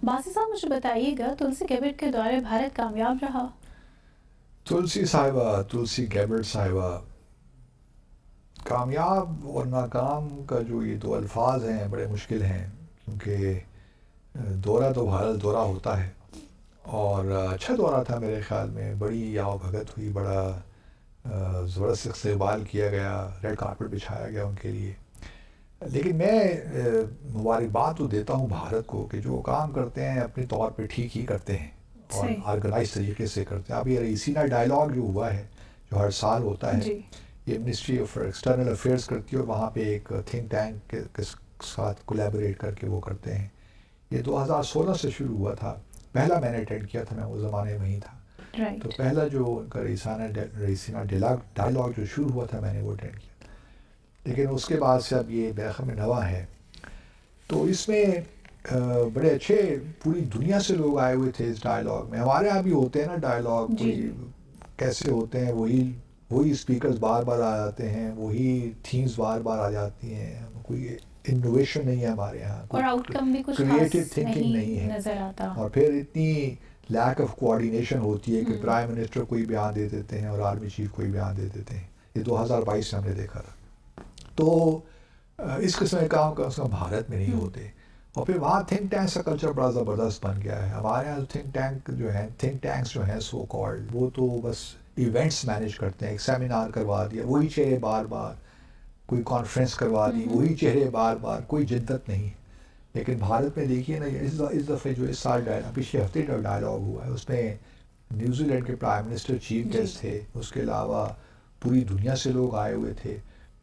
باسی صاحب مجھے بتائیے گا، تلسی گیبٹ کے دورے بھارت کامیاب رہا؟ تلسی گیبٹ صاحبہ کامیاب اور ناکام کا جو یہ دو الفاظ ہیں بڑے مشکل ہیں، کیونکہ دورہ تو بھارت دورہ ہوتا ہے، اور اچھا دورہ تھا میرے خیال میں، بڑی آؤ بھگت ہوئی، بڑا زبردست استقبال کیا گیا، ریڈ کارپٹ بچھایا گیا ان کے لیے. لیکن میں مبارکباد تو دیتا ہوں بھارت کو کہ جو کام کرتے ہیں اپنے طور پہ ٹھیک ہی کرتے ہیں اور صحیح آرگنائز طریقے سے کرتے ہیں. اب یہ رئیسینہ ڈائلاگ جو ہوا ہے، جو ہر سال ہوتا ہے، جی یہ منسٹری آف ایکسٹرنل افیئرس کرتی ہے، اور وہاں پہ ایک تھنک ٹینک کے ساتھ کولیبوریٹ کر کے وہ کرتے ہیں. یہ 2016 سے شروع ہوا تھا، پہلا میں نے اٹینڈ کیا تھا، میں اس زمانے میں وہیں تھا. تو رائٹ. پہلا جو ان کا رئیسینہ ڈائلاگ جو شروع ہوا تھا میں نے وہ اٹینڈ کیا. لیکن اس کے بعد سے اب یہ بیرخم نوا ہے، تو اس میں بڑے اچھے پوری دنیا سے لوگ آئے ہوئے تھے اس ڈائلاگ میں. ہمارے یہاں بھی ہوتے ہیں نا ڈائلاگ، کوئی کیسے ہوتے ہیں، وہی اسپیکرز بار بار آ جاتے ہیں، وہی تھیمز بار بار آ جاتی ہیں، کوئی انوویشن نہیں ہے ہمارے یہاں، اور آؤٹ کم بھی کچھ کریٹو خاص تھنکنگ نہیں ہے، نظر آتا. اور پھر اتنی لیک آف کوآرڈینیشن ہوتی ہے کہ پرائم منسٹر کوئی بیان دے دیتے ہیں اور آرمی چیف کوئی بیان دے دیتے ہیں. یہ 2022 میں ہم نے دیکھا تھا. تو اس قسم کے کام کم سے کم بھارت میں نہیں ہوتے. اور پھر وہاں تھنک ٹینکس کا کلچر بڑا زبردست بن گیا ہے. ہمارے یہاں تھنک ٹینکس جو ہیں سو کالڈ، وہ تو بس ایونٹس مینیج کرتے ہیں. ایک سیمینار کروا دیا، وہی چہرے بار بار، کوئی کانفرنس کروا دی، وہی چہرے بار بار، کوئی جدت نہیں. لیکن بھارت میں دیکھیے نا، اس دفعہ جو اس سال پچھلے ہفتے جو ڈائلاگ ہوا ہے، اس میں نیوزی لینڈ کے پرائم منسٹر چیف گیسٹ تھے، اس کے علاوہ پوری دنیا سے لوگ آئے ہوئے تھے،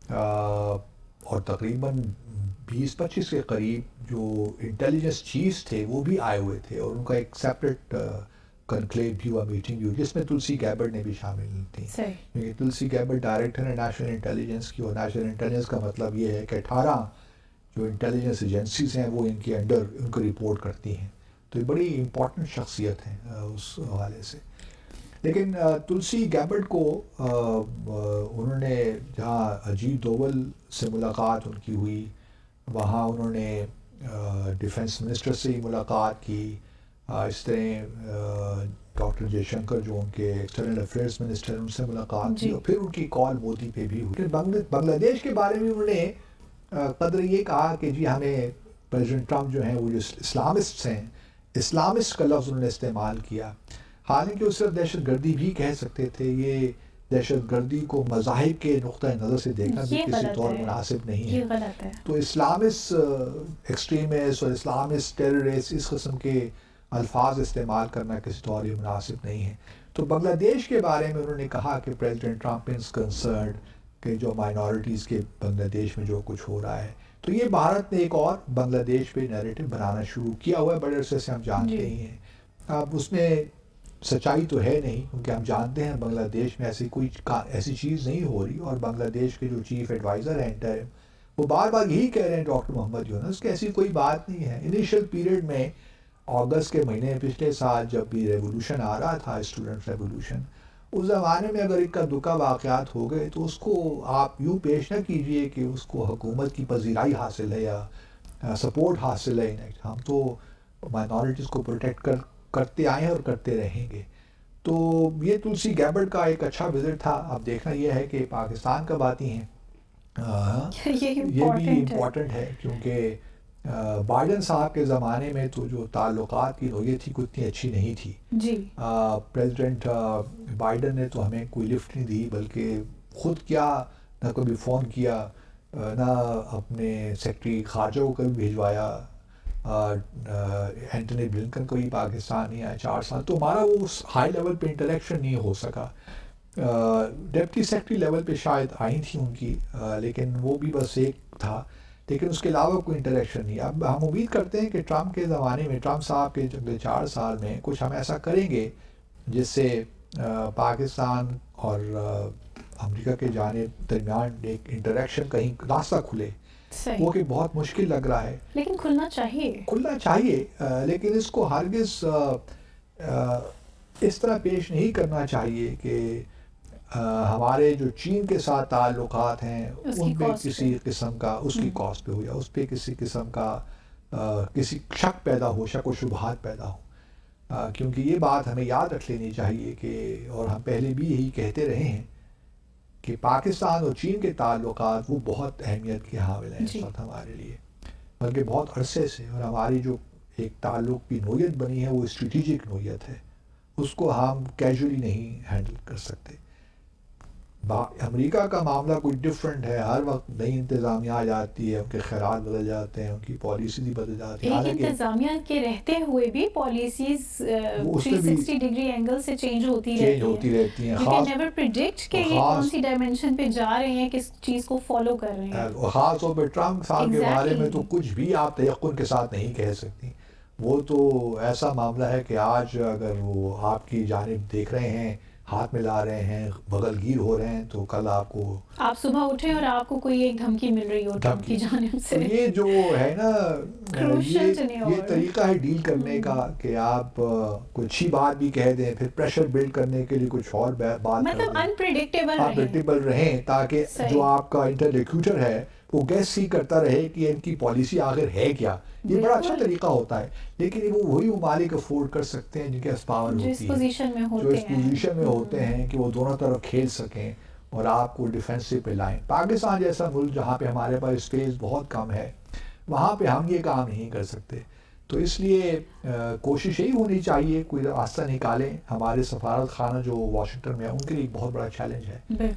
اور تقریباً 20-25 کے قریب جو انٹیلیجنس چیفs تھے وہ بھی آئے ہوئے تھے، اور ان کا ایک سیپریٹ کنکلیو بھی ہوا، میٹنگ بھی ہوئی، جس میں تلسی گیبٹ نے بھی شامل تھیں. کیونکہ تلسی گیبٹ ڈائریکٹر ہے نیشنل انٹیلیجنس کی، اور نیشنل انٹیلیجنس کا مطلب یہ ہے کہ 18 جو انٹیلیجنس ایجنسیز ہیں وہ ان کے انڈر ان کو رپورٹ کرتی ہیں. تو یہ بڑی امپورٹنٹ شخصیت ہیں اس حوالے سے. لیکن تلسی گیبٹ کو انہوں نے جہاں اجیت دوول سے ملاقات ان کی ہوئی، وہاں انہوں نے ڈیفنس منسٹر سے ہی ملاقات کی، اس طرح ڈاکٹر جے شنکر جو ان کے ایکسٹرنل افیئرس منسٹر ان سے ملاقات کی، اور پھر ان کی کال مودی پہ بھی ہوئی. بنگلہ دیش کے بارے میں انہوں نے قدر یہ کہا کہ جی ہمیں پریزیڈنٹ ٹرمپ جو ہیں وہ جو اسلامسٹ ہیں، اسلامسٹ کا لفظ انہوں نے استعمال کیا. حالانکہ وہ صرف دہشت گردی بھی کہہ سکتے تھے. یہ دہشت گردی کو مذاہب کے نقطۂ نظر سے دیکھنا بھی کسی طور مناسب نہیں ہے. یہ غلط ہے. تو اسلامسٹ ایکسٹریمسٹ اور اسلامسٹ ٹیررسٹ اس قسم کے الفاظ استعمال کرنا کسی طور یہ مناسب نہیں ہے. تو بنگلہ دیش کے بارے میں انہوں نے کہا کہ پریزیڈنٹ ٹرمپ از کنسرنڈ کہ جو مائنورٹیز کے بنگلہ دیش میں جو کچھ ہو رہا ہے. تو یہ بھارت نے ایک اور بنگلہ دیش پہ نیریٹو بنانا شروع کیا ہوا ہے، بڑے عرصے سے ہم جانتے ہی ہیں. اب اس میں سچائی تو ہے نہیں، کیونکہ ہم جانتے ہیں بنگلہ دیش میں ایسی چیز نہیں ہو رہی. اور بنگلہ دیش کے جو چیف ایڈوائزر ہیں انٹرم، وہ بار بار یہی کہہ رہے ہیں ڈاکٹر محمد یونس کہ ایسی کوئی بات نہیں ہے. انیشیل پیریڈ میں اگست کے مہینے پچھلے سال جب بھی ریولوشن آ رہا تھا، اسٹوڈنٹ ریولوشن، اس زمانے میں اگر اکا دکا واقعات ہو گئے تو اس کو آپ یوں پیش نہ کیجئے کہ اس کو حکومت کی پذیرائی حاصل ہے یا سپورٹ حاصل ہے. ہم تو مائنورٹیز کو پروٹیکٹ کرتے آئے ہیں اور کرتے رہیں گے. تو یہ تلسی گیبٹ کا ایک اچھا وزٹ تھا. اب دیکھنا یہ ہے کہ پاکستان کب آتی ہیں. یہ بھی امپورٹنٹ ہے، کیونکہ بائیڈن صاحب کے زمانے میں تو جو تعلقات کی نوعیت تھی کوئی اتنی اچھی نہیں تھی. پریزیڈنٹ بائیڈن نے تو ہمیں کوئی لفٹ نہیں دی، بلکہ خود کیا نہ کبھی فون کیا، نہ اپنے سیکرٹری خارجہ کو کبھی بھیجوایا. اینٹونی بلنکن کو بھی پاکستان نہیں آیا 4 سال، تو ہمارا وہ ہائی لیول پہ انٹریکشن نہیں ہو سکا. ڈپٹی سیکرٹری لیول پہ شاید آئی تھی ان کی، لیکن وہ بھی بس ایک تھا، لیکن اس کے علاوہ کوئی انٹریکشن نہیں. اب ہم امید کرتے ہیں کہ ٹرمپ کے زمانے میں، ٹرمپ صاحب کے اگلے 4 سال میں کچھ ہم ایسا کریں گے جس سے پاکستان اور امریکہ کے جانب درمیان ایک انٹریکشن کہیں راستہ کھلے. وہ کہ بہت مشکل لگ رہا ہے، لیکن کھلنا چاہیے. لیکن اس کو ہرگز اس طرح پیش نہیں کرنا چاہیے کہ ہمارے جو چین کے ساتھ تعلقات ہیں ان پہ کسی قسم کا اس کی کاسٹ پہ ہو، یا اس پہ کسی قسم کا کسی شک پیدا ہو، شک و شبہات پیدا ہو، کیونکہ یہ بات ہمیں یاد رکھ لینی چاہیے کہ، اور ہم پہلے بھی یہی کہتے رہے ہیں کہ پاکستان اور چین کے تعلقات وہ بہت اہمیت کے حامل ہیں اس وقت ہمارے لیے، بلکہ بہت عرصے سے، اور ہماری جو ایک تعلق کی نوعیت بنی ہے وہ اسٹریٹجک نوعیت ہے، اس کو ہم کیجولی نہیں ہینڈل کر سکتے۔ امریکہ کا معاملہ کوئی ڈفرینٹ ہے، ہر وقت نئی انتظامیہ آ جاتی ہے، ان کے خیالات بدل جاتے ہیں، ان کی پالیسی بھی بدل جاتی ہے، ایک حالانکہ انتظامیہ کے رہتے ہوئے بھی پالیسیز 360 ڈگری اینگل سے چینج ہوتی رہتی ہیں، یو کین نیور پریڈکٹ کہ یہ کون سی ڈائمینشن پہ جا رہے ہیں، کس چیز کو فالو کر رہے ہیں۔ خاص طور پہ ٹرمپ صاحب کے بارے میں تو کچھ بھی آپ تیقن کے ساتھ نہیں کہہ سکتی، وہ تو ایسا معاملہ ہے کہ آج اگر وہ آپ کی جانب دیکھ رہے ہیں، ہاتھ ملا رہے ہیں، بغل گیر ہو رہے ہیں، تو کل آپ کو آپ صبح اٹھے اور آپ کو کوئی ایک دھمکی مل رہی ہو ٹرمپ کی جانب سے، یہ جو ہے نا یہ طریقہ ہے ڈیل کرنے کا کہ آپ کوئی اچھی بات بھی کہہ دیں، پھر پریشر بلڈ کرنے کے لیے کچھ اور بات مطلب انپریڈکٹیبل رہیں، تاکہ جو آپ کا انٹرلیکیوٹر ہے وہ گیس سی کرتا رہے کہ ان کی پالیسی آخر ہے کیا۔ یہ بڑا اچھا طریقہ ہوتا ہے، لیکن وہ وہی ممالک افورڈ کر سکتے ہیں جن کے پاس پاور ہوتی ہے، جو اس پوزیشن میں ہوتے ہیں کہ وہ دونوں طرف کھیل سکیں اور آپ کو ڈیفینسو پہ لائیں۔ پاکستان جیسا ملک جہاں پہ ہمارے پاس اسپیس بہت کم ہے، وہاں پہ ہم یہ کام نہیں کر سکتے، تو اس لیے کوشش یہی ہونی چاہیے کوئی راستہ نکالیں۔ ہمارے سفارت خانہ جو واشنگٹن میں ہے ان کے لیے ایک بہت بڑا چیلنج ہے